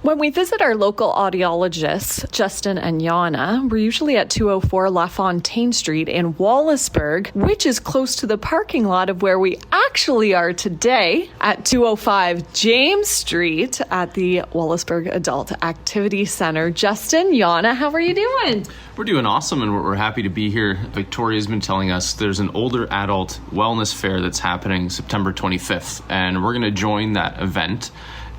When we visit our local audiologists, Justin and Jana, we're usually at 204 LaFontaine Street in Wallaceburg, which is close to the parking lot of where we actually are today at 205 James Street at the Wallaceburg Adult Activity Center. Justin, Jana, how are you doing? We're doing awesome, and we're happy to be here. Victoria's been telling us there's an older adult wellness fair that's happening September 25th, and we're going to join that event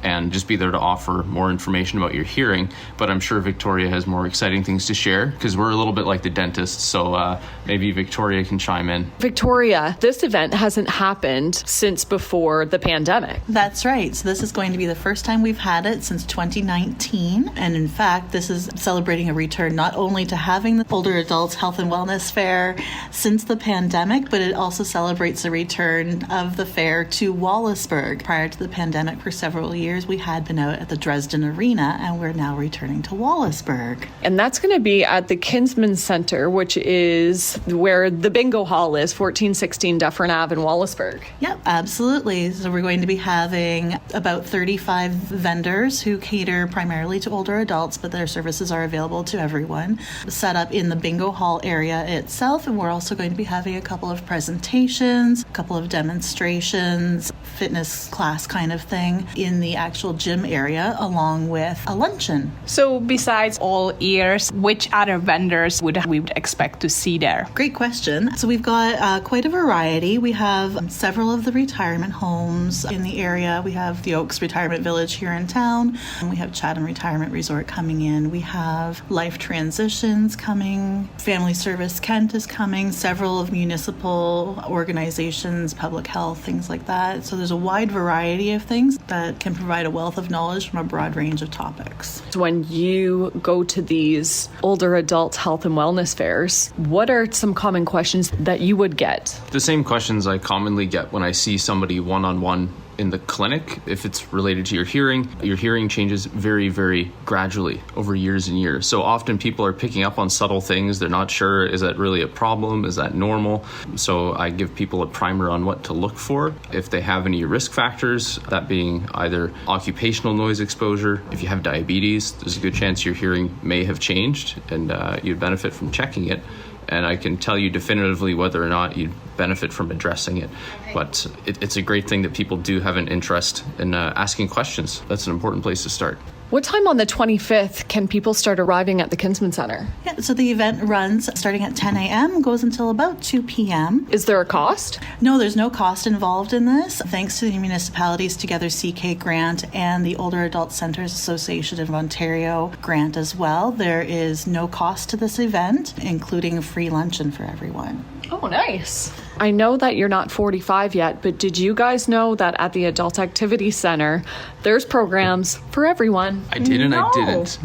and just be there to offer more information about your hearing. But I'm sure Victoria has more exciting things to share because we're a little bit like the dentist, so maybe Victoria can chime in. Victoria, this event hasn't happened since before the pandemic. That's right. So this is going to be the first time we've had it since 2019. And in fact, this is celebrating a return not only to having the Older Adults Health and Wellness Fair since the pandemic, but it also celebrates the return of the fair to Wallaceburg. Prior to the pandemic, for several years, we had been out at the Dresden Arena, and we're now returning to Wallaceburg. And that's going to be at the Kinsman Center, which is where the bingo hall is, 1416 Dufferin Ave in Wallaceburg. Yep, absolutely. So we're going to be having about 35 vendors who cater primarily to older adults, but their services are available to everyone, set up in the bingo hall area itself. And we're also going to be having a couple of presentations, a couple of demonstrations, fitness class kind of thing in the actual gym area, along with a luncheon. So besides all ears, which other vendors would we expect to see there? Great question. So we've got quite a variety. We have several of the retirement homes in the area. We have the Oaks Retirement Village here in town. We have Chatham Retirement Resort coming in. We have Life Transitions coming. Family Service Kent is coming. Several of municipal organizations, public health, things like that. So there's a wide variety of things that can provide a wealth of knowledge from a broad range of topics. When you go to these older adult health and wellness fairs, what are some common questions that you would get? The same questions I commonly get when I see somebody one-on-one in the clinic. If it's related to your hearing changes very, very gradually over years and years. So often people are picking up on subtle things. They're not sure, is that really a problem? Is that normal? So I give people a primer on what to look for. If they have any risk factors, that being either occupational noise exposure. If you have diabetes, there's a good chance your hearing may have changed, and you'd benefit from checking it. And I can tell you definitively whether or not you'd benefit from addressing it. But it's a great thing that people do have an interest in asking questions. That's an important place to start. What time on the 25th can people start arriving at the Kinsman Center? Yeah, so the event runs starting at 10 a.m., goes until about 2 p.m. Is there a cost? No, there's no cost involved in this. Thanks to the Municipalities Together CK grant and the Older Adult Centers Association of Ontario grant as well, there is no cost to this event, including a free luncheon for everyone. Oh, nice. I know that you're not 45 yet, but did you guys know that at the Adult Activity Center, there's programs for everyone? I did and No. I didn't.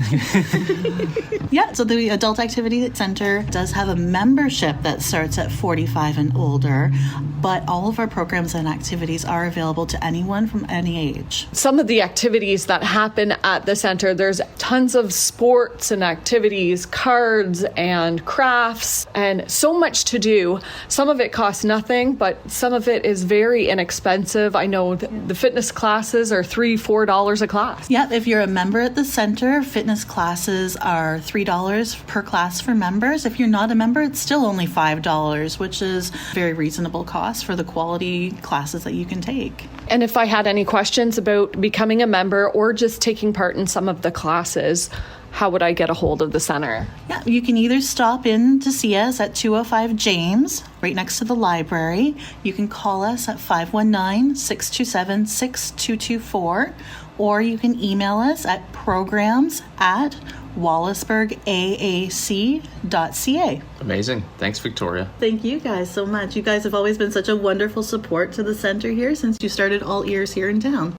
Yeah, so the Adult Activity Center does have a membership that starts at 45 and older, but all of our programs and activities are available to anyone from any age. Some of the activities that happen at the center, there's tons of sports and activities, cards and crafts, and so much to do. Some of it costs nothing, but some of it is very inexpensive. I know the fitness classes are $3-4 a class. Yeah, if you're a member at the center, fitness classes are $3 per class for members. If you're not a member, it's still only $5, which is a very reasonable cost for the quality classes that you can take. And if I had any questions about becoming a member or just taking part in some of the classes, how would I get a hold of the center? Yeah, you can either stop in to see us at 205 James, right next to the library. You can call us at 519-627-6224, or you can email us at programs@wallaceburgaac.ca. Amazing. Thanks, Victoria. Thank you guys so much. You guys have always been such a wonderful support to the center here since you started All Ears here in town.